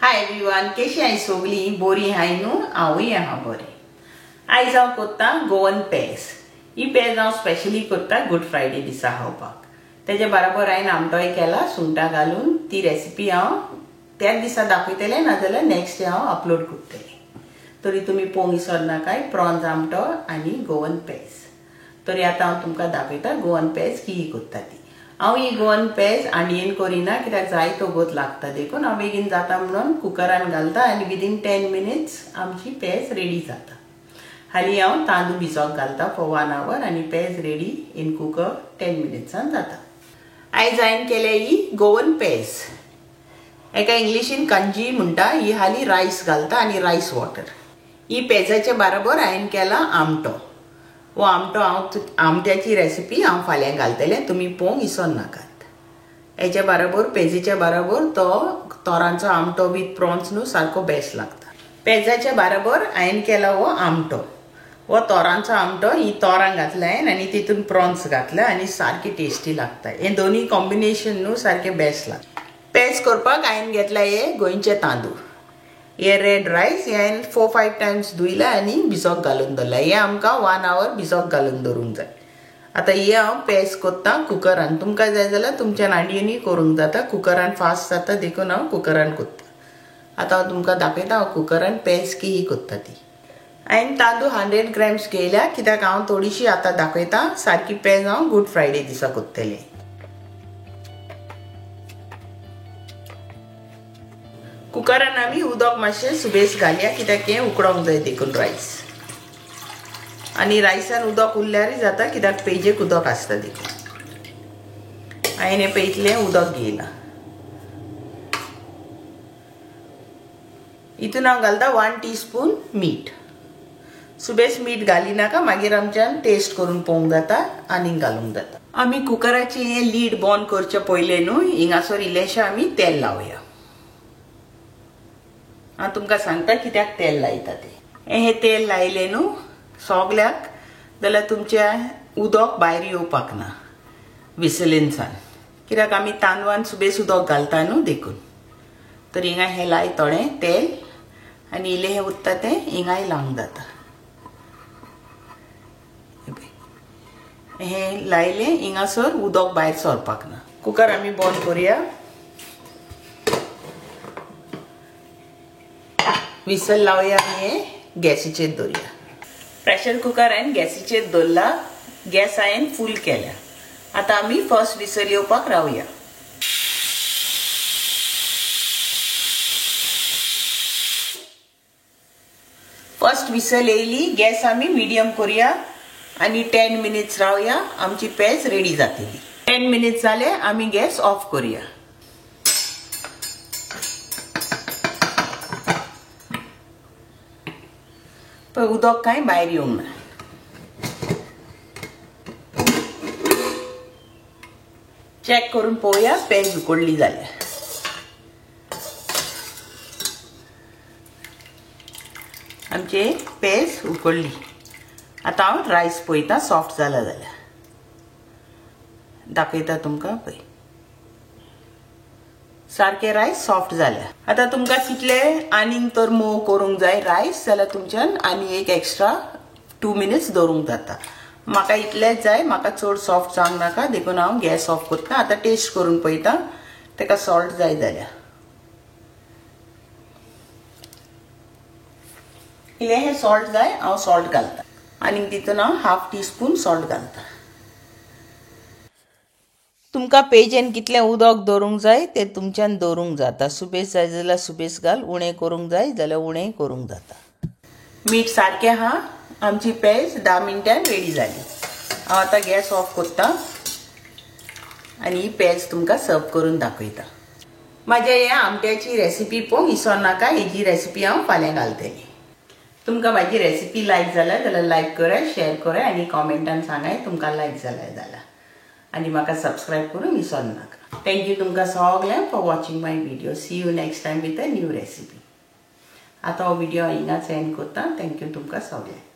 Hi everyone, कशी आहे सगळी? बरी हाय न्हू? हांवूय आहा बरें. आयज हांव करता गोवन पेज. ही पेज हांव स्पेशली करता गुड फ्रायडे दिसा खावपाक. तेजे बरोबर हांवें आमटोय केला सुंगटां घालून. ती रेसिपी हांव त्याच दिसा दाखयतलें, नाजाल्यार नेक्स्ट डे हांव अपलोड करतलें. तरी तुमी पळोवंक विसरनाकाय प्रॉन्स आमटो आनी गोवन पेज. तरी आतां हांव तुमकां दाखयता गोवन पेज की करता ती. हांव ही गोवन पेज आंडयेन करिना, कित्याक जायतो गोत लागता देखून हांव बेगीन जाता म्हणून कुकरान घालता आनी विदीन 10 मिनिट्स आमची पेज रेडी जाता. हालीं हांव तांदूळ भिजोवंक घालता फॉर 1 hour आनी पेज रेडी इन कुकर 10 मिनिट्सान जाता. आयज हांवें केले ही गोवन पेज. एका इंग्लिशीन कंजी म्हणटा. ही हालीं रायस घालता आनी रायस वॉटर. ही पेजाचे बरोबर हांवें केला आमटो. वो आमटो आमट्याची रेसिपी हांव फाल्यां घालतलें, तुमी पळोवंक विसर नाकात. हेच्या बरोबर पेजीच्या बरोबर तो तोरांचो आमटो विथ प्रॉन्स न्हू सारको बेस्ट लागता. पेजाच्या बरोबर हांवें केला वो आमटो. वो तोरांचो आमटो. ही तोरां घातला हांवें आनी तितून प्रॉन्स घातला आनी सारकी टेस्टी लागता. हे दोनी कॉम्बिनेशन न्हू सारकें बेस्ट लागता. पेज करपाक हांवें घेतला हे गोंयचे तांदूळ. हे रेड रायस हे हांवें 4-5 टायम्स धुयला आनी भिजोवंक घालून दवरला. हे आमकां 1 hour भिजोवंक घालून दवरूंक जाय. आतां हे हांव पेज करता कुकरान. तुमकां जाय जाल्यार तुमच्या नांडयेनूय करूंक जाता. कुकरान फास्ट जाता देखून हांव कुकरान करता. आतां हांव तुमकां दाखयता हांव कुकरान पेज की करता ती. हांवें तांदूळ 100 grams घेयल्या, कित्याक हांव थोडीशी आतां दाखयता. सारकी पेज हांव गुड फ्रायडे दिसा करतलें. कुकरान आमी उदक मातशें सुबेज घालया, कित्याक हें उकडोंक जाय देखून रायस. आनी रायसान उदक उरल्यारूय जाता, कित्याक पेजेक उदक आसता देखून. हांवें हें पेजलें उदक घेयलां. हितून हांव घालता 1 teaspoon मीठ. सुबेज मीठ घालिनाका, मागीर आमच्यान टेस्ट करून पळोवंक जाता आनीक घालूंक जाता. आमी कुकराची हें लीड बंद करचे पयलें न्हू हिंगासर इल्लेशें आमी तेल लावया. हांव तुमकां सांगता कित्याक तेल लायता तें. हें तेल लायलें न्हू सगल्याक जाल्यार तुमच्या उदक भायर येवपाक ना विसलेनसान, कित्याक आमी तांदळान सुबेज उदक घालता न्हू देखून. तर हिंगा हें लाय थोडें तेल आनी इल्लें हें उरता तें हिंगाय लावंक जाता. हें लायलें हिंगासर उदक भायर सरपाक ना. कुकर आमी बंद करुया. विसल लावया आनी हें गॅसीचेर दवरया. प्रेशर कुकर हांवें गॅसीचेर दवरला. गॅस हांवें फूल केल्या. आतां आमी फर्स्ट विसल येवपाक रावया. फर्स्ट विसल येयली. गॅस आमी मिडियम करुया आनी 10 मिनिट्स रावया. आमची पेज रेडी जातली. 10 मिनिट्स जाले आमी गॅस ऑफ करुया. पण उदक कांय भायर येवंक ना. चेक करून पळोवया पेज उकडली जाल्यार. आमची पेज उकडली. आतां हांव रायस पळयता सॉफ्ट जाला जाल्यार. दाखयता तुमकां पळय. सारकें रायस सॉफ्ट जाल्या. आतां तुमकां कितले आनीक तर मोव करूंक जाय रायस जाल्यार तुमच्यान आनी एक एक्स्ट्रा 2 मिनिट्स दवरूंक जाता. म्हाका इतलेंच जाय, म्हाका चड सॉफ्ट जावंक नाका देखून हांव गॅस ऑफ करता. आतां टेस्ट करून पळयता ताका सॉल्ट जाय जाल्यार. इल्लें हें सॉल्ट जाय हांव सॉल्ट घालता आनी तितून हांव 1/2 teaspoon सॉल्ट घालता. तुमकां पेजेन कितलें उदक दवरूंक जाय तें तुमच्यान दवरूंक जाता. सुबेज जाय जाल्यार सुबेज घाल, उणें करूंक जाय जाल्यार उणेंय करूंक जाता. मीठ सारकें आहा. आमची पेज 10 मिनटान रेडी जाली. हांव आतां गॅस ऑफ करता आनी ही पेज तुमकां सर्व करून दाखयता. म्हाज्या ह्या आमट्याची रेसिपी पळोवंक विसर नाका. हेजी रेसिपी हांव फाल्यां घालतलें. तुमकां म्हाजी रेसिपी लायक जाल्यार लायक करात, शेअर करात आनी कॉमेंटान सांगाय तुमकां लायक जाल्यार. आनी म्हाका सबस्क्रायब करूंक विसर नाका. थँक्यू तुमकां सगळ्यांक for watching my video. See you next time with a new recipe. आतां हो व्हिडिओ हिंगाच एंड करता. थँक्यू तुमकां सगळ्यांक.